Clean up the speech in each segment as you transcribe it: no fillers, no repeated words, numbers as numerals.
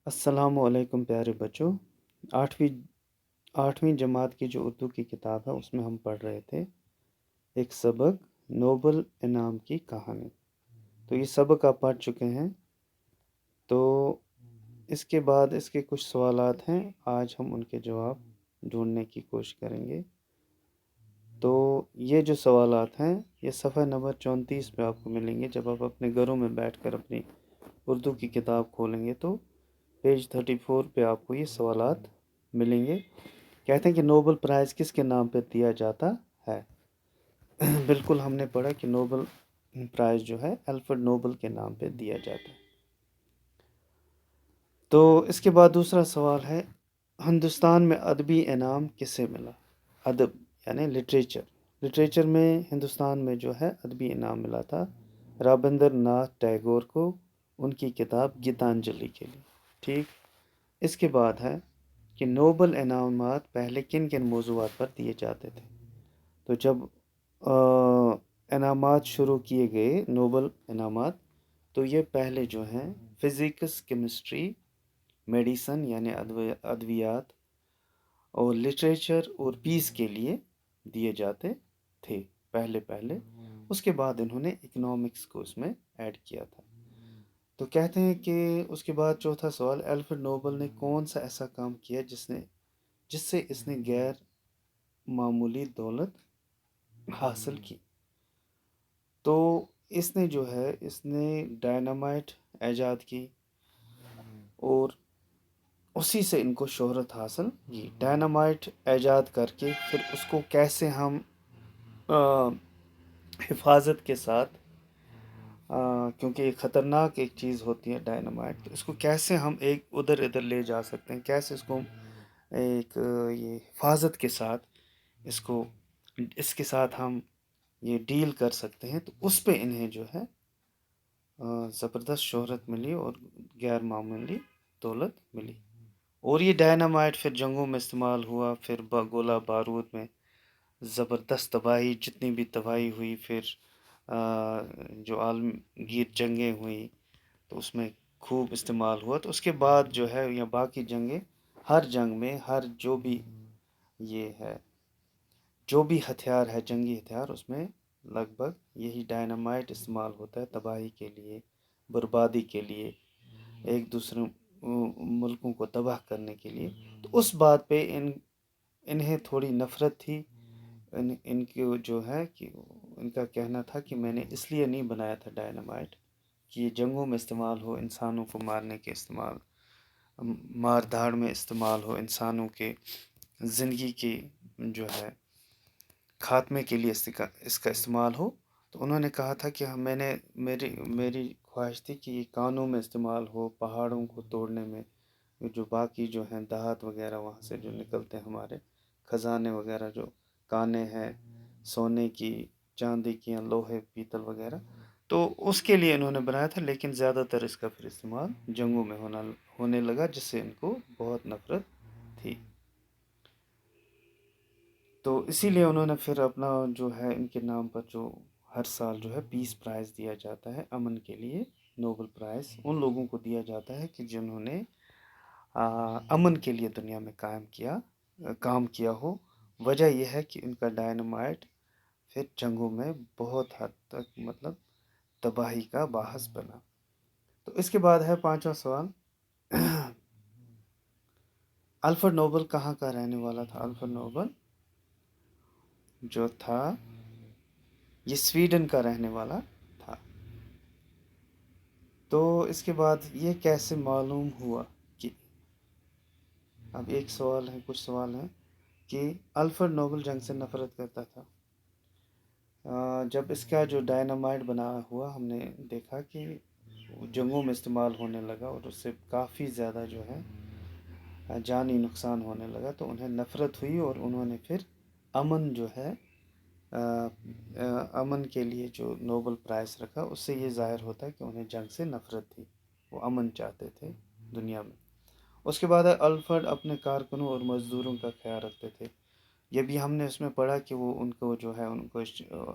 السلام علیکم پیارے بچوں۔ آٹھویں آٹھویں جماعت کی جو اردو کی کتاب ہے اس میں ہم پڑھ رہے تھے ایک سبق نوبل انعام کی کہانی۔ تو یہ سبق آپ پڑھ چکے ہیں، تو اس کے بعد اس کے کچھ سوالات ہیں، آج ہم ان کے جواب ڈھونڈنے کی کوشش کریں گے۔ تو یہ جو سوالات ہیں یہ صفحہ نمبر 34 پہ آپ کو ملیں گے۔ جب آپ اپنے گھروں میں بیٹھ کر اپنی اردو کی کتاب کھولیں گے تو پیج 34 پہ آپ کو یہ سوالات ملیں گے۔ کہتے ہیں کہ نوبل پرائز کس کے نام پہ دیا جاتا ہے؟ بالکل ہم نے پڑھا کہ نوبل پرائز جو ہے الفریڈ نوبل کے نام پہ دیا جاتا ہے۔ تو اس کے بعد دوسرا سوال ہے، ہندوستان میں ادبی انعام کسے ملا؟ ادب یعنی لٹریچر میں ہندوستان میں جو ہے ادبی انعام ملا تھا رابندر ناتھ ٹیگور کو، ان کی کتاب گیتانجلی کے لیے۔ ٹھیک، اس کے بعد ہے کہ نوبل انعامات پہلے کن کن موضوعات پر دیے جاتے تھے؟ تو جب انعامات شروع کیے گئے نوبل انعامات، تو یہ پہلے جو ہیں فزکس، کیمسٹری، میڈیسن یعنی ادویات اور لٹریچر اور پیس کے لیے دیے جاتے تھے پہلے۔ اس کے بعد انہوں نے اکنامکس کو اس میں ایڈ کیا تھا۔ تو کہتے ہیں کہ اس کے بعد چوتھا سوال، الفریڈ نوبل نے کون سا ایسا کام کیا جس سے اس نے غیر معمولی دولت حاصل کی؟ تو اس نے جو ہے اس نے ڈائنامائٹ ایجاد کی اور اسی سے ان کو شہرت حاصل کی۔ ڈائنامائٹ ایجاد کر کے پھر اس کو کیسے ہم حفاظت کے ساتھ، کیونکہ یہ خطرناک ایک چیز ہوتی ہے ڈائنامائٹ، تو اس کو کیسے ہم ایک ادھر ادھر لے جا سکتے ہیں، کیسے اس کو ایک یہ حفاظت کے ساتھ اس کے ساتھ ہم یہ ڈیل کر سکتے ہیں، تو اس پہ انہیں جو ہے زبردست شہرت ملی اور غیر معمولی دولت ملی۔ اور یہ ڈائنامائٹ پھر جنگوں میں استعمال ہوا، پھر گولہ بارود میں زبردست تباہی، جتنی بھی تباہی ہوئی، پھر جو عالمگیر جنگیں ہوئیں تو اس میں خوب استعمال ہوا۔ تو اس کے بعد جو ہے یا باقی جنگیں، ہر جنگ میں جو بھی یہ ہے جو بھی ہتھیار ہے جنگی ہتھیار، اس میں لگ بھگ یہی ڈائنامائٹ استعمال ہوتا ہے تباہی کے لیے، بربادی کے لیے، ایک دوسرے ملکوں کو تباہ کرنے کے لیے۔ تو اس بات پہ انہیں تھوڑی نفرت تھی، ان کی جو ہے کہ ان کا کہنا تھا کہ میں نے اس لیے نہیں بنایا تھا ڈائنامائٹ کہ یہ جنگوں میں استعمال ہو، انسانوں کو مارنے کے مار دھاڑ میں استعمال ہو، انسانوں کے زندگی کی جو ہے خاتمے کے لیے اس کا استعمال ہو۔ تو انہوں نے کہا تھا کہ میری خواہش تھی کہ یہ کانوں میں استعمال ہو، پہاڑوں کو توڑنے میں، جو باقی جو ہیں دہات وغیرہ وہاں سے جو نکلتے ہیں ہمارے خزانے وغیرہ، جو کانے ہیں سونے کی، چاندی کی، لوہے پیتل وغیرہ، تو اس کے لیے انہوں نے بنایا تھا۔ لیکن زیادہ تر اس کا پھر استعمال جنگوں میں ہونے لگا، جس سے ان کو بہت نفرت تھی۔ تو اسی لیے انہوں نے پھر اپنا جو ہے ان کے نام پر جو ہر سال جو ہے پیس پرائز دیا جاتا ہے، امن کے لیے نوبل پرائز ان لوگوں کو دیا جاتا ہے کہ جنہوں نے امن کے لیے دنیا میں کام کیا ہو۔ وجہ یہ ہے کہ ان کا ڈائنامائٹ پھر جنگوں میں بہت حد تک مطلب تباہی کا باعث بنا۔ تو اس کے بعد ہے پانچواں سوال، الفریڈ نوبل کہاں کا رہنے والا تھا؟ الفریڈ نوبل جو تھا یہ سویڈن کا رہنے والا تھا۔ تو اس کے بعد یہ کیسے معلوم ہوا کہ اب ایک سوال ہے، کچھ سوال ہیں کہ الفریڈ نوبل جنگ سے نفرت کرتا تھا۔ جب اس کا جو ڈائنامائٹ بنا ہوا ہم نے دیکھا کہ جنگوں میں استعمال ہونے لگا اور اس سے کافی زیادہ جو ہے جانی نقصان ہونے لگا، تو انہیں نفرت ہوئی اور انہوں نے پھر امن جو ہے امن کے لیے جو نوبل پرائز رکھا۔ اس سے یہ ظاہر ہوتا ہے کہ انہیں جنگ سے نفرت تھی، وہ امن چاہتے تھے دنیا میں۔ اس کے بعد الفریڈ اپنے کارکنوں اور مزدوروں کا خیال رکھتے تھے۔ یہ بھی ہم نے اس میں پڑھا کہ وہ ان کو جو ہے ان کو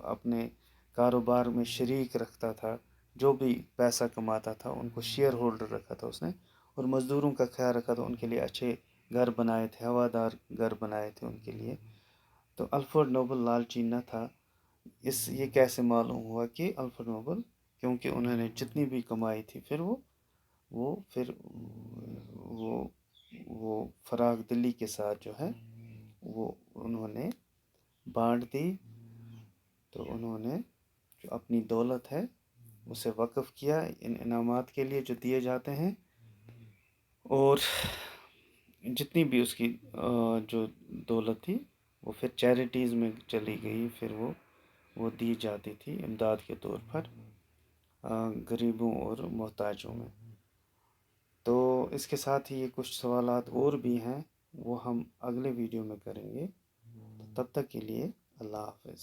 اپنے کاروبار میں شریک رکھتا تھا، جو بھی پیسہ کماتا تھا ان کو شیئر ہولڈر رکھا تھا اس نے، اور مزدوروں کا خیال رکھا تھا، ان کے لیے اچھے گھر بنائے تھے، ہوادار گھر بنائے تھے ان کے لیے. تو الفریڈ نوبل لالچی نہ تھا. یہ کیسے معلوم ہوا کہ الفریڈ نوبل، کیونکہ انہوں نے جتنی بھی کمائی تھی پھر پھر وہ فراغ دلی کے ساتھ جو ہے وہ انہوں نے بانٹ دی. تو انہوں نے جو اپنی دولت ہے اسے وقف کیا ان انعامات کے لیے جو دیے جاتے ہیں، اور جتنی بھی اس کی جو دولت تھی وہ پھر چیریٹیز میں چلی گئی. پھر وہ دی جاتی تھی امداد کے طور پر غریبوں اور محتاجوں میں. تو اس کے ساتھ ہی یہ کچھ سوالات اور بھی ہیں، وہ ہم اگلے ویڈیو میں کریں گے. تب تک کے لیے اللہ حافظ.